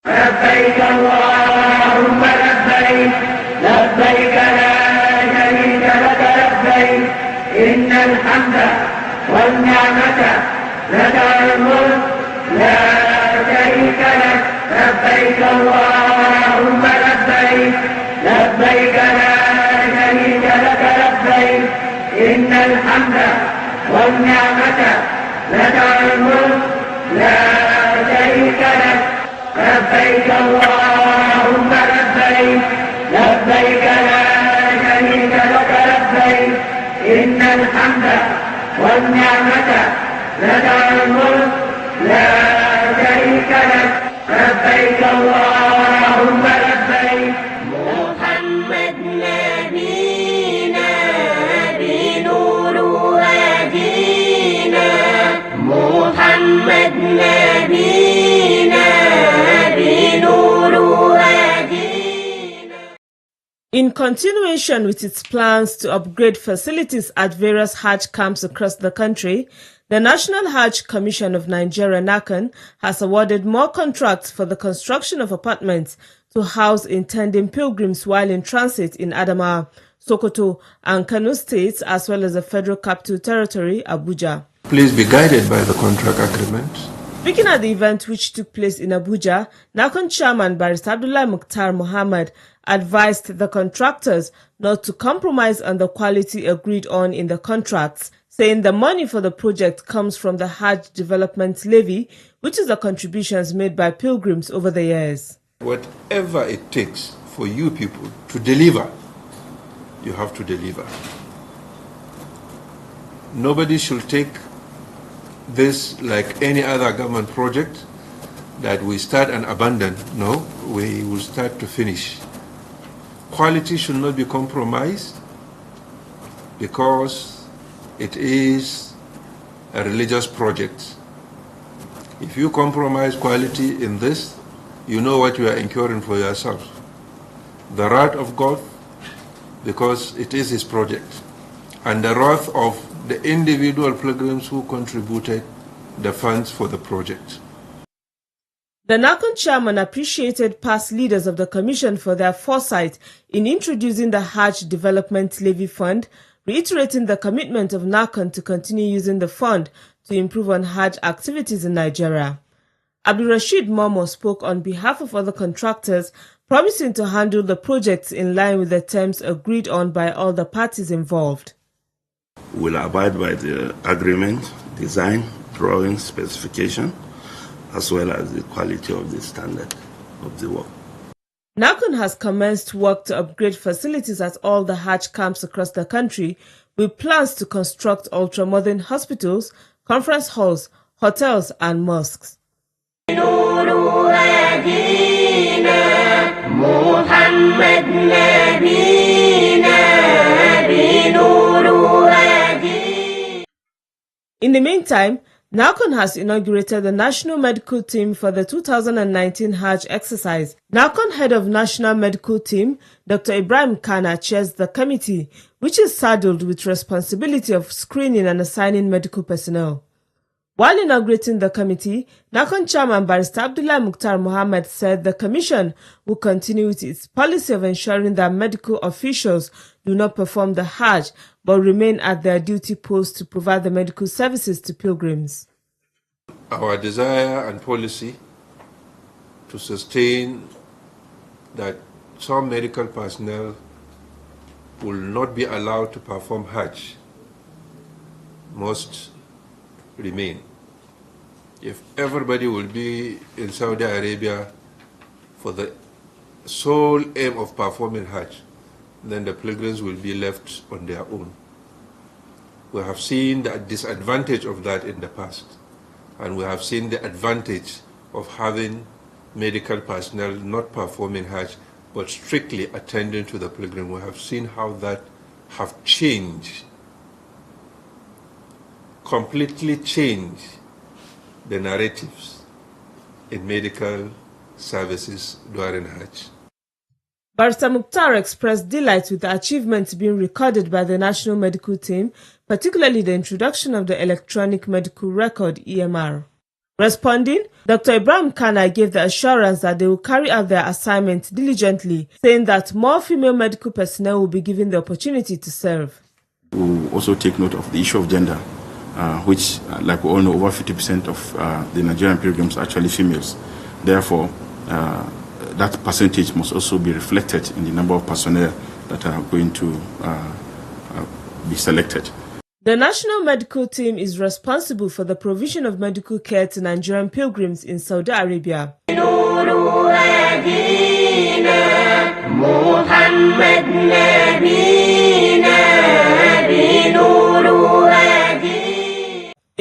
لبيك اللهم لبيك لبيك لا شريك لك لبيك إن الحمد والنعمة لك الملك لا شريك لك لبيك اللهم لبيك لبيك لا شريك لك لبيك إن الحمد والنعمة لك الملك لا شريك لك لبيك اللهم لبيك لبيك لا شريك لك لبيك إن الحمد والنعمة لك الملك لا شريك لك لبيك اللهم لبيك. محمد نبينا بنور هدينا محمد نبينا بنور هدينا. In continuation with its plans to upgrade facilities at various Hajj camps across the country, the National Hajj Commission of Nigeria (NAHCON) has awarded more contracts for the construction of apartments to house intending pilgrims while in transit in Adamawa, Sokoto and Kano states, as well as the Federal Capital Territory, Abuja. Please be guided by the contract agreement. Speaking at the event which took place in Abuja, NAHCON Chairman Barrister Abdullah Mukhtar Mohammed advised the contractors not to compromise on the quality agreed on in the contracts, saying the money for the project comes from the Hajj Development Levy, which is the contributions made by pilgrims over the years. Whatever it takes for you people to deliver, you have to deliver. Nobody should take this like any other government project that we start and abandon. No, we will start to finish. Quality should not be compromised because it is a religious project. If you compromise quality in this, you know what you are incurring for yourself. The wrath of God, because it is His project, and the wrath of the individual pilgrims who contributed the funds for the project. The NAHCON chairman appreciated past leaders of the Commission for their foresight in introducing the Hajj Development Levy Fund, reiterating the commitment of NAHCON to continue using the fund to improve on Hajj activities in Nigeria. Abdul Rashid Momo spoke on behalf of other contractors, promising to handle the projects in line with the terms agreed on by all the parties involved. Will abide by the agreement, design, drawing, specification, as well as the quality of the standard of the work. NAHCON has commenced work to upgrade facilities at all the Hajj camps across the country, with plans to construct ultra-modern hospitals, conference halls, hotels and mosques. In the meantime, NAHCON has inaugurated the National Medical Team for the 2019 Hajj exercise. NAHCON Head of National Medical Team, Dr. Ibrahim Kana, chairs the committee, which is saddled with responsibility of screening and assigning medical personnel. While inaugurating the committee, NAHCON Chairman Barrister Abdullah Mukhtar Mohammed said the Commission will continue with its policy of ensuring that medical officials do not perform the Hajj, but remain at their duty posts to provide the medical services to pilgrims. Our desire and policy to sustain that some medical personnel will not be allowed to perform Hajj must remain. If everybody will be in Saudi Arabia for the sole aim of performing Hajj, then the pilgrims will be left on their own. We have seen the disadvantage of that in the past, and we have seen the advantage of having medical personnel not performing Hajj, but strictly attending to the pilgrim. We have seen how that have changed, completely changed the narratives in medical services during Hajj. Barrister Mukhtar expressed delight with the achievements being recorded by the National Medical Team, particularly the introduction of the Electronic Medical Record (EMR). Responding, Dr. Ibrahim Kana gave the assurance that they will carry out their assignment diligently, saying that more female medical personnel will be given the opportunity to serve. We will also take note of the issue of gender, which, like we all know, over 50% of the Nigerian pilgrims are actually females. Therefore, that percentage must also be reflected in the number of personnel that are going to be selected. The national medical team is responsible for the provision of medical care to Nigerian pilgrims in Saudi Arabia. In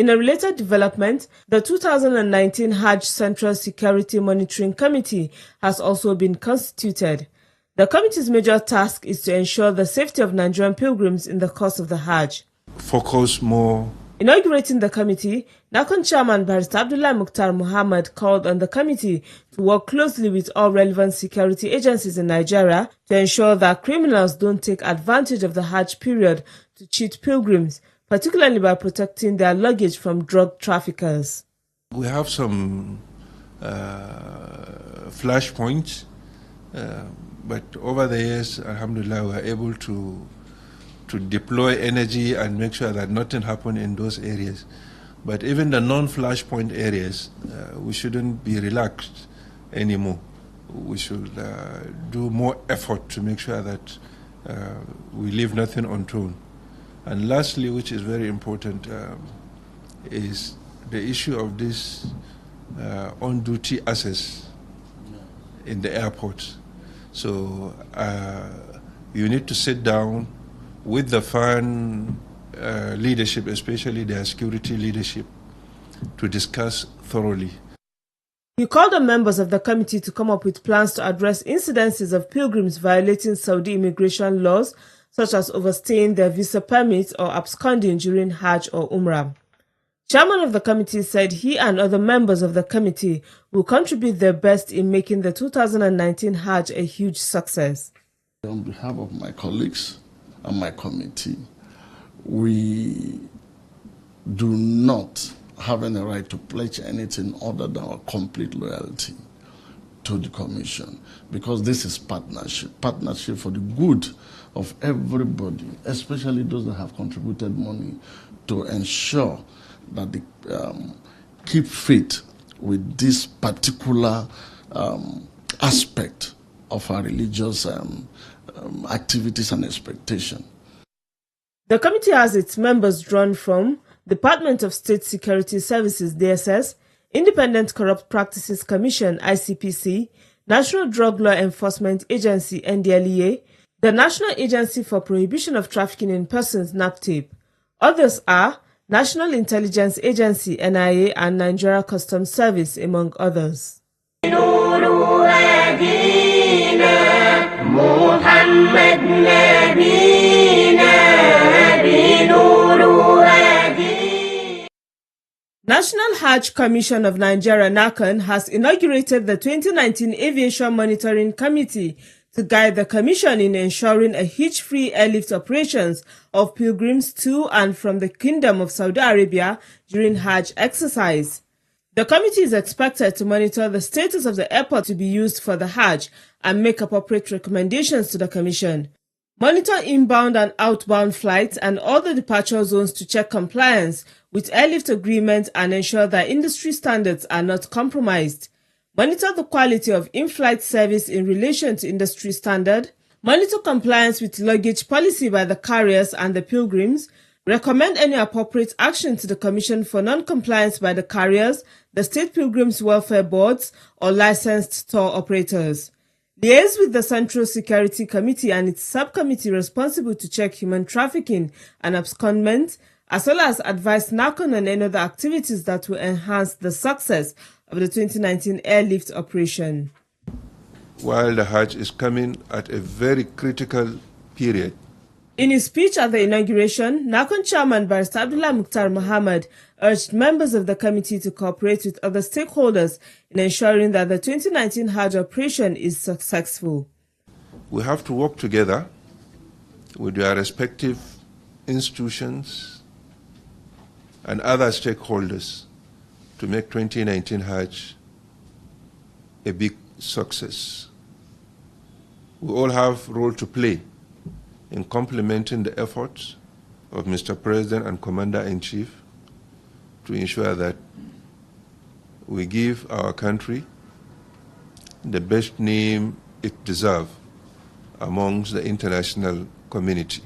a related development, the 2019 Hajj Central Security Monitoring Committee has also been constituted. The committee's major task is to ensure the safety of Nigerian pilgrims in the course of the Hajj. Focus more. Inaugurating the committee, NAHCON Chairman Barrister Abdullah Mukhtar Muhammad called on the committee to work closely with all relevant security agencies in Nigeria to ensure that criminals don't take advantage of the Hajj period to cheat pilgrims, particularly by protecting their luggage from drug traffickers. We have some flashpoints, but over the years, alhamdulillah, we are able to deploy energy and make sure that nothing happens in those areas. But even the non-flashpoint areas, we shouldn't be relaxed anymore. We should do more effort to make sure that we leave nothing unturned. And lastly, which is very important, is the issue of this on-duty access in the airports. So you need to sit down with the foreign leadership, especially their security leadership, to discuss thoroughly. He called on members of the committee to come up with plans to address incidences of pilgrims violating Saudi immigration laws, such as overstaying their visa permits or absconding during Hajj or Umrah. Chairman of the committee said he and other members of the committee will contribute their best in making the 2019 Hajj a huge success. On behalf of my colleagues and my committee, we do not have any right to pledge anything other than our complete loyalty to the Commission, because this is partnership for the good of everybody, especially those that have contributed money to ensure that they keep faith with this particular aspect of our religious activities and expectation. The committee has its members drawn from Department of State Security Services (DSS), Independent Corrupt Practices Commission (ICPC), National Drug Law Enforcement Agency (NDLEA), the National Agency for Prohibition of Trafficking in Persons (NAPTIP). Others are National Intelligence Agency (NIA) and Nigeria Customs Service, among others. National Hajj Commission of Nigeria (NAHCON) has inaugurated the 2019 Aviation Monitoring Committee to guide the Commission in ensuring a hitch-free airlift operations of pilgrims to and from the Kingdom of Saudi Arabia during Hajj exercise. The committee is expected to monitor the status of the airport to be used for the Hajj and make appropriate recommendations to the Commission. Monitor inbound and outbound flights and all the departure zones to check compliance with airlift agreements and ensure that industry standards are not compromised. Monitor the quality of in-flight service in relation to industry standard. Monitor compliance with luggage policy by the carriers and the pilgrims. Recommend any appropriate action to the Commission for non-compliance by the carriers, the State Pilgrims Welfare Boards, or licensed tour operators. Liaise with the Central Security Committee and its subcommittee responsible to check human trafficking and abscondment, as well as advise NAHCON on any other activities that will enhance the success of the 2019 airlift operation. While the Hajj is coming at a very critical period. In his speech at the inauguration, NAHCON Chairman Barrister Abdullah Mukhtar Muhammad urged members of the committee to cooperate with other stakeholders in ensuring that the 2019 Hajj operation is successful. We have to work together with their respective institutions and other stakeholders to make 2019 Hajj a big success. We all have a role to play in complementing the efforts of Mr. President and Commander-in-Chief to ensure that we give our country the best name it deserves amongst the international community.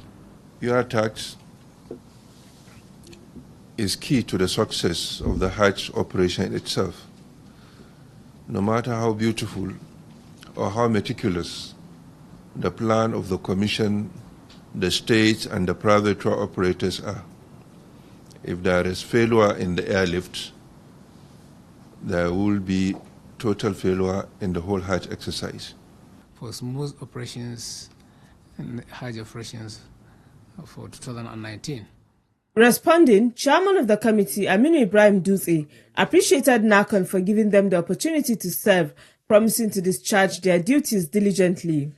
Your tax is key to the success of the Hajj operation itself. No matter how beautiful or how meticulous the plan of the Commission, the states and the private tour operators are, if there is failure in the airlift, there will be total failure in the whole Hajj exercise. For smooth operations and Hajj operations for 2019. Responding, Chairman of the committee, Aminu Ibrahim Dutse, appreciated NAHCON for giving them the opportunity to serve, promising to discharge their duties diligently.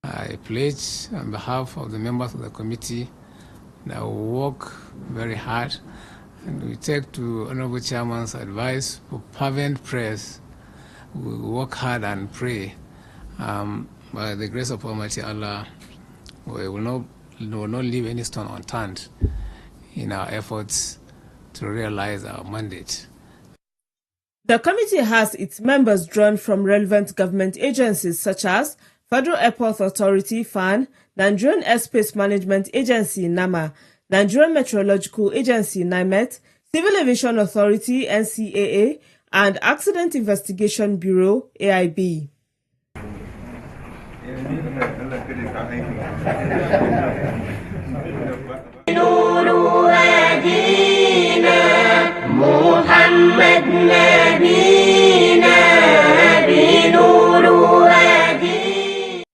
I pledge on behalf of the members of the committee that we work very hard and we take to Honorable Chairman's advice for fervent prayers. We work hard and pray. By the grace of Almighty Allah, we will not leave any stone unturned in our efforts to realize our mandate. The committee has its members drawn from relevant government agencies such as Federal Airport Authority (FAN), Nigerian Airspace Management Agency (NAMA), Nigerian Meteorological Agency (NIMET), Civil Aviation Authority (NCAA), and Accident Investigation Bureau (AIB).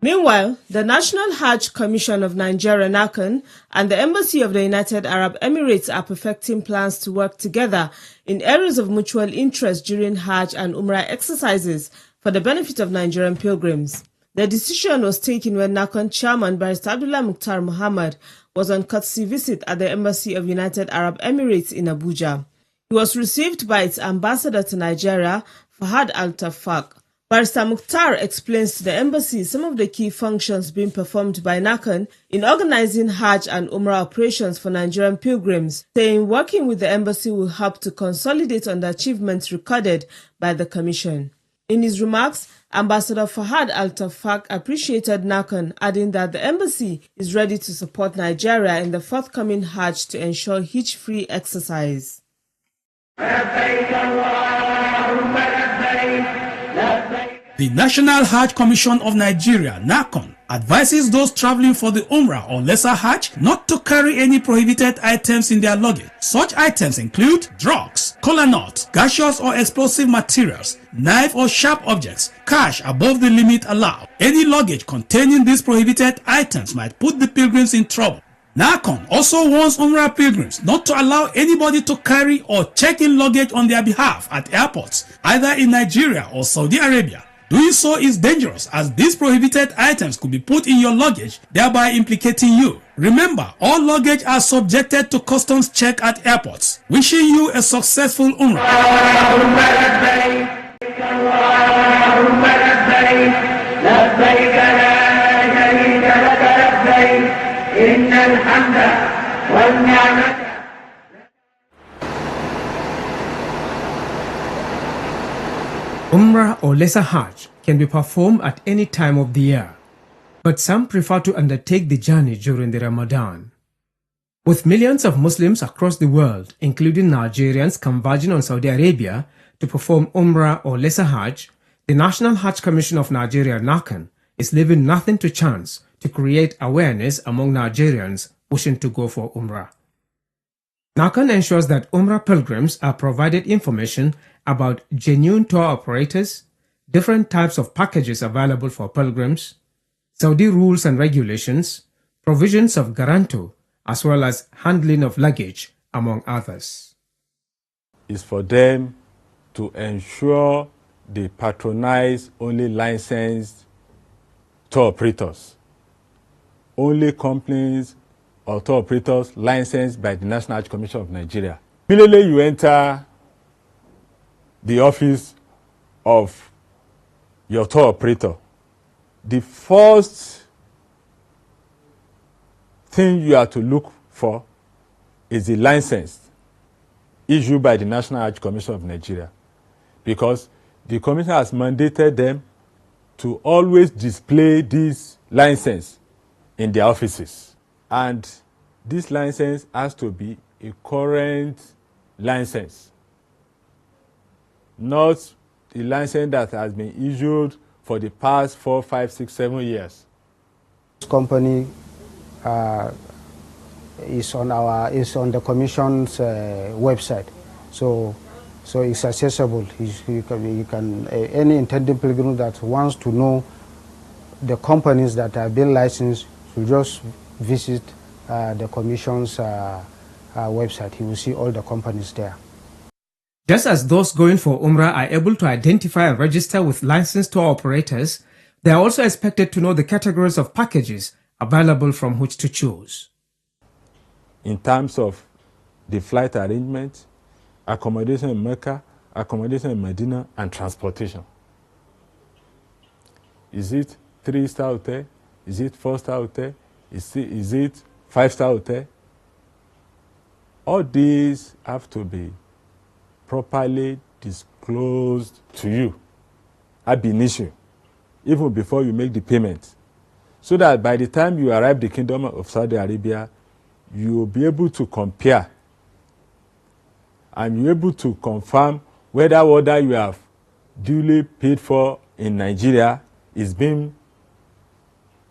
Meanwhile, the National Hajj Commission of Nigeria (NAHCON) and the Embassy of the United Arab Emirates are perfecting plans to work together in areas of mutual interest during Hajj and Umrah exercises for the benefit of Nigerian pilgrims. The decision was taken when NAHCON Chairman Barrister Abdullah Mukhtar Muhammad was on courtesy visit at the Embassy of United Arab Emirates in Abuja. He was received by its ambassador to Nigeria, Fahad Al-Tafaq. Barrister Mukhtar explains to the embassy some of the key functions being performed by NAHCON in organizing Hajj and Umrah operations for Nigerian pilgrims, saying working with the embassy will help to consolidate on the achievements recorded by the Commission. In his remarks, Ambassador Fahad Al-Tafaq appreciated NAHCON, adding that the embassy is ready to support Nigeria in the forthcoming Hajj to ensure hitch-free exercise. The National Hajj Commission of Nigeria (NAHCON) advises those traveling for the Umrah or Lesser Hajj not to carry any prohibited items in their luggage. Such items include drugs, kola nuts, gaseous or explosive materials, knife or sharp objects, cash above the limit allowed. Any luggage containing these prohibited items might put the pilgrims in trouble. NAHCON also warns Umrah pilgrims not to allow anybody to carry or check in luggage on their behalf at airports, either in Nigeria or Saudi Arabia. Doing so is dangerous as these prohibited items could be put in your luggage, thereby implicating you. Remember, all luggage are subjected to customs check at airports. Wishing you a successful Umrah. Umrah or Lesser Hajj can be performed at any time of the year, but some prefer to undertake the journey during the Ramadan. With millions of Muslims across the world, including Nigerians converging on Saudi Arabia to perform Umrah or Lesser Hajj, the National Hajj Commission of Nigeria (NAHCON) is leaving nothing to chance to create awareness among Nigerians wishing to go for Umrah. NAHCON ensures that Umrah pilgrims are provided information about genuine tour operators, different types of packages available for pilgrims, Saudi rules and regulations, provisions of guarantor, as well as handling of luggage, among others. Is for them to ensure they patronize only licensed tour operators, only companies or tour operators licensed by the National Hajj Commission of Nigeria. Immediately you enter the office of your tour operator, the first thing you have to look for is the license issued by the National Hajj Commission of Nigeria, because the commission has mandated them to always display this license in their offices. And this license has to be a current license, not the license that has been issued for the past 4, 5, 6, 7 years. This company is on the commission's website, so it's accessible. You can any intended pilgrim that wants to know the companies that have been licensed should just visit the commission's website. He will see all the companies there. Just as those going for Umrah are able to identify and register with licensed tour operators, they are also expected to know the categories of packages available from which to choose. In terms of the flight arrangement, accommodation in Mecca, accommodation in Medina, and transportation. Is it 3-star hotel? Is it 4-star hotel? Is it 5-star hotel? All these have to be properly disclosed to you ab initio, even before you make the payment, so that by the time you arrive the Kingdom of Saudi Arabia, you will be able to compare and you're able to confirm whether what you have duly paid for in Nigeria is being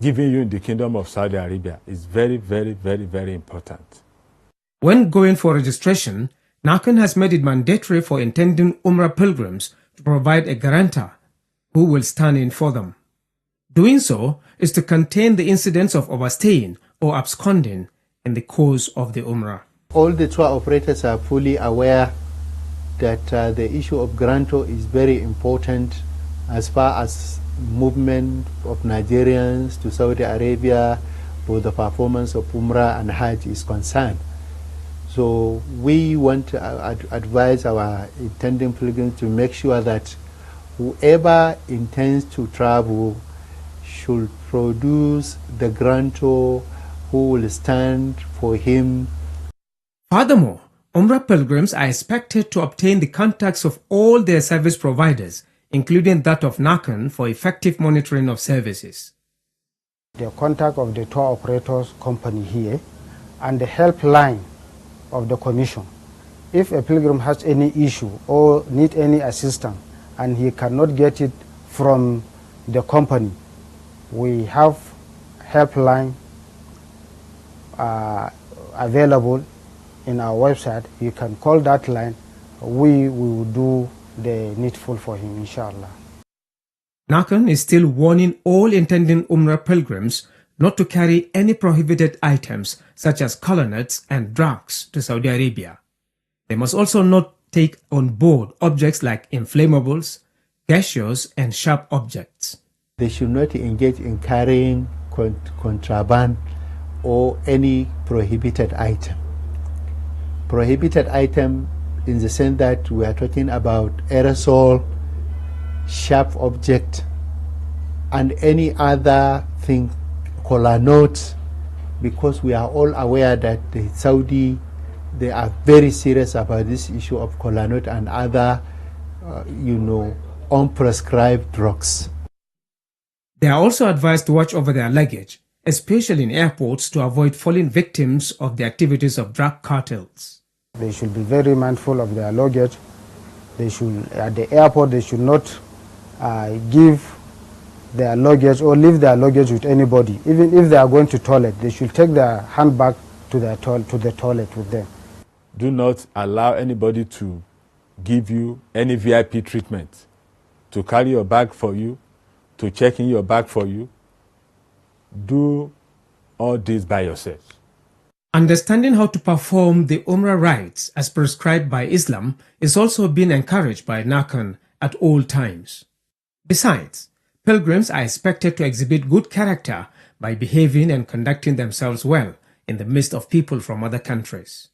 given you in the Kingdom of Saudi Arabia. It's very, very, very, very important. When going for registration, NAHCON has made it mandatory for intending Umrah pilgrims to provide a guarantor who will stand in for them. Doing so is to contain the incidents of overstaying or absconding in the course of the Umrah. All the tour operators are fully aware that the issue of guarantor is very important as far as movement of Nigerians to Saudi Arabia for the performance of Umrah and Hajj is concerned. So we want to advise our intending pilgrims to make sure that whoever intends to travel should produce the guarantor who will stand for him. Furthermore, Umrah pilgrims are expected to obtain the contacts of all their service providers, including that of NAHCON, for effective monitoring of services. The contact of the tour operators company here and the helpline of the commission. If a pilgrim has any issue or need any assistance and he cannot get it from the company, we have helpline available in our website. You can call that line. We will do the needful for him, inshallah. NAHCON is still warning all intending Umrah pilgrims not to carry any prohibited items such as color nuts and drugs to Saudi Arabia. They must also not take on board objects like inflammables, gaseous and sharp objects. They should not engage in carrying contraband or any prohibited item. Prohibited item in the sense that we are talking about aerosol, sharp object, and any other thing, kola notes, because we are all aware that the Saudi, they are very serious about this issue of kola note and other, unprescribed drugs. They are also advised to watch over their luggage, especially in airports, to avoid falling victims of the activities of drug cartels. They should be very mindful of their luggage. They should, at the airport, they should not give their luggage or leave their luggage with anybody. Even if they are going to toilet, they should take their handbag to the toilet with them. Do not allow anybody to give you any VIP treatment, to carry your bag for you, to check in your bag for you. Do all this by yourself. Understanding how to perform the Umrah rites as prescribed by Islam is also being encouraged by NAHCON at all times. Besides, pilgrims are expected to exhibit good character by behaving and conducting themselves well in the midst of people from other countries.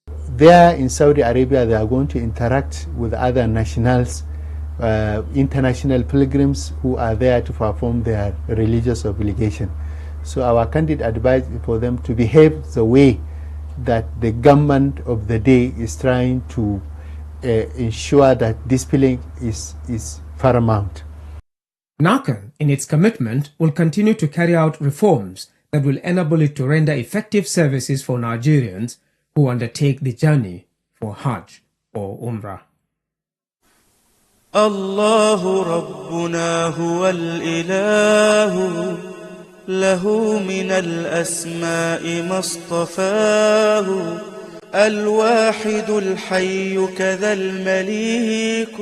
There in Saudi Arabia, they are going to interact with other nationals, international pilgrims who are there to perform their religious obligation. So our candid advice is for them to behave the way that the government of the day is trying to ensure that discipline is paramount. NAHCON, in its commitment, will continue to carry out reforms that will enable it to render effective services for Nigerians who undertake the journey for Hajj or Umrah. الله ربنا هو الإله له من الأسماء ما اصطفاه الواحد الحي كذا المليك.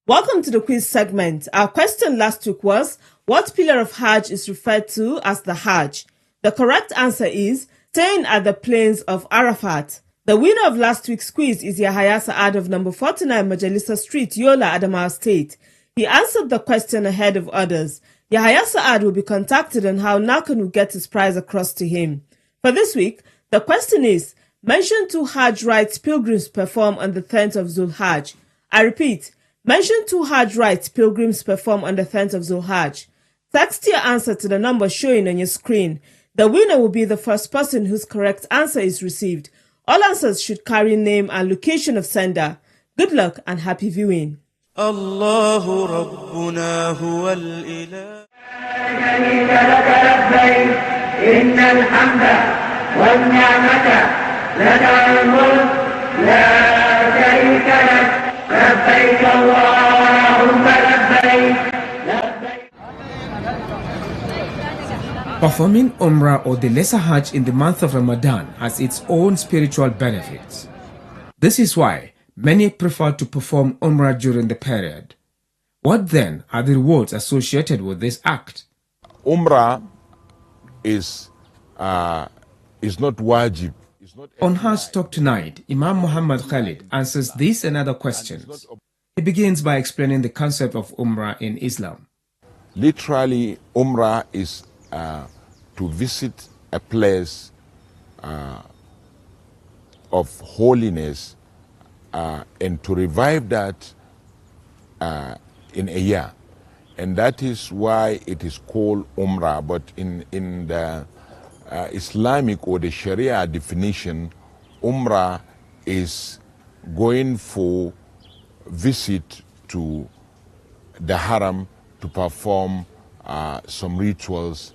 Welcome to the quiz segment. Our question last week was, what pillar of Hajj is referred to as the Hajj? The correct answer is staying at the plains of Arafat. The winner of last week's quiz is Yahaya Saad of number 49 Majalisa Street, Yola, Adamawa State. He answered the question ahead of others. Yahaya Saad will be contacted on how NAHCON will get his prize across to him. For this week, the question is, mention 2 Hajj rites pilgrims perform on the 10th of Zulhajj. I repeat, mention 2 Hajj rites pilgrims perform on the 10th of Zulhajj. Text your answer to the number showing on your screen. The winner will be the first person whose correct answer is received. All answers should carry name and location of sender. Good luck and happy viewing. الله ربنا هو الإله. شريك لك لبيك إن الحمد والنعمة لك الملك لا شريك لك لبيك اللهم لبيك. Performing Umrah or the Lesser Hajj in the month of Ramadan has its own spiritual benefits. This is why many prefer to perform Umrah during the period. What then are the rewards associated with this act? Umrah is not wajib. On Hajj Talk tonight, Imam Muhammad Khalid answers these and other questions. He begins by explaining the concept of Umrah in Islam. Literally, Umrah is to visit a place of holiness and to revive that in a year. And that is why it is called Umrah. But in the Islamic or the Sharia definition, Umrah is going for visit to the Haram to perform some rituals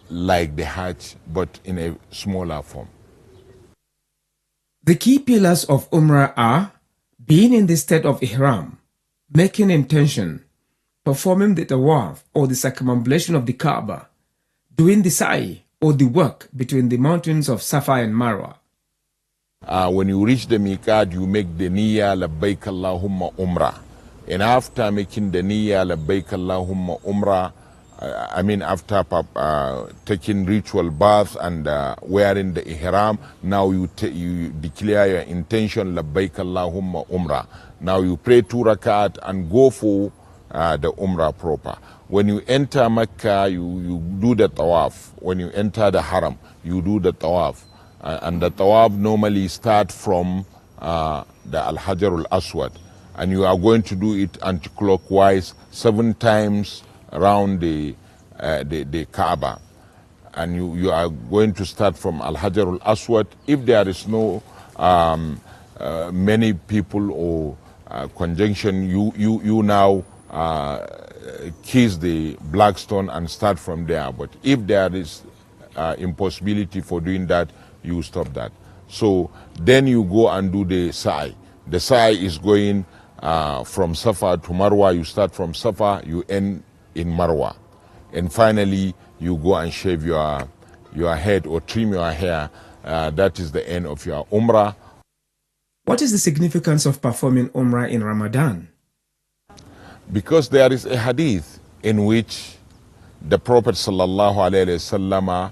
like the Hajj, but in a smaller form. The key pillars of Umrah are being in the state of Ihram, making intention, performing the Tawaf or the circumambulation of the Kaaba, doing the Sa'i or the work between the mountains of Safa and Marwa. When you reach the Miqat, you make the Niyya Labbaik Allahumma Umrah. And after making the Niyya Labbaik Allahumma Umrah, after taking ritual bath and wearing the ihram, now you declare your intention, labbaik Allahumma umrah. Now you pray 2 rakat and go for the umrah proper. When you enter Mecca, you do the tawaf. When you enter the haram, you do the tawaf. And the tawaf normally start from the Al-Hajar al-Aswad. And you are going to do it anti-clockwise 7 times around the Kaaba, and you are going to start from Al-Hajar al-Aswad. If there is no many people or conjunction, you now kiss the black stone and start from there. But if there is impossibility for doing that, you stop that. So then you go and do the Sa'i. The Sa'i is going from Safa to Marwa. You start from Safa, you end in Marwa, and finally you go and shave your head or trim your hair. That is the end of your Umrah. What is the significance of performing Umrah in Ramadan? Because there is a hadith in which the Prophet ﷺ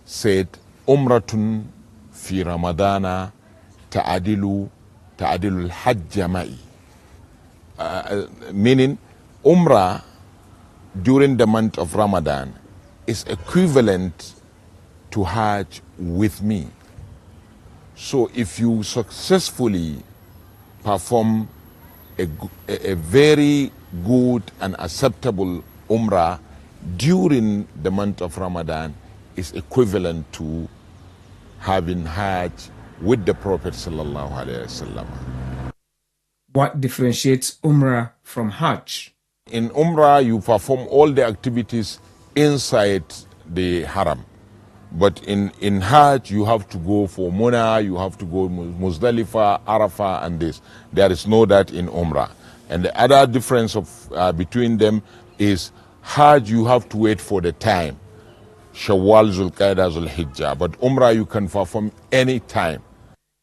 said, Umratun fi Ramadana ta'adilu al-hajja ma'i. Meaning, Umrah during the month of Ramadan is equivalent to Hajj with me. So if you successfully perform a very good and acceptable Umrah during the month of Ramadan, is equivalent to having Hajj with the Prophet sallallahu alaihi wasallam. What differentiates Umrah from Hajj? In Umrah, you perform all the activities inside the Haram. But in Hajj, you have to go for Muna, you have to go Muzdalifah, Arafah, and this. There is no that in Umrah. And the other difference between them is Hajj, you have to wait for the time. Shawwal, Zulqa'dah, Zulhijjah. But Umrah, you can perform any time.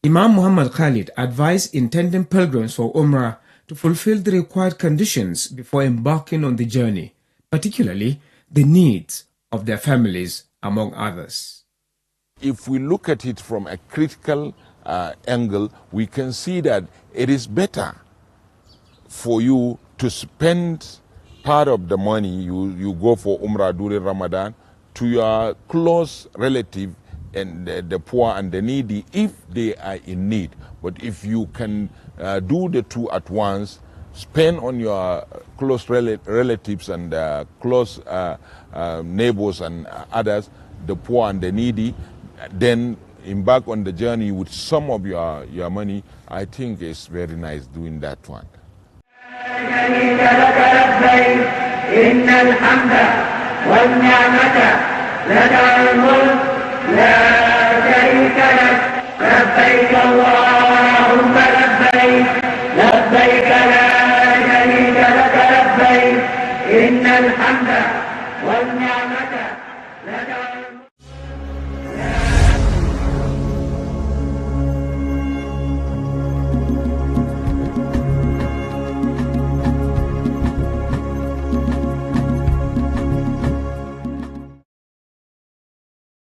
Imam Muhammad Khalid advised intending pilgrims for Umrah to fulfill the required conditions before embarking on the journey, particularly the needs of their families, among others. If we look at it from a critical angle, we can see that it is better for you to spend part of the money you go for Umrah during Ramadan to your close relative and the poor and the needy if they are in need. But if you can do the two at once, spend on your close relatives and close neighbors and others, the poor and the needy, then embark on the journey with some of your money, I think it's very nice doing that one. لبيك اللهم لبيك لبيك لا شريك لك لبيك إن الحمد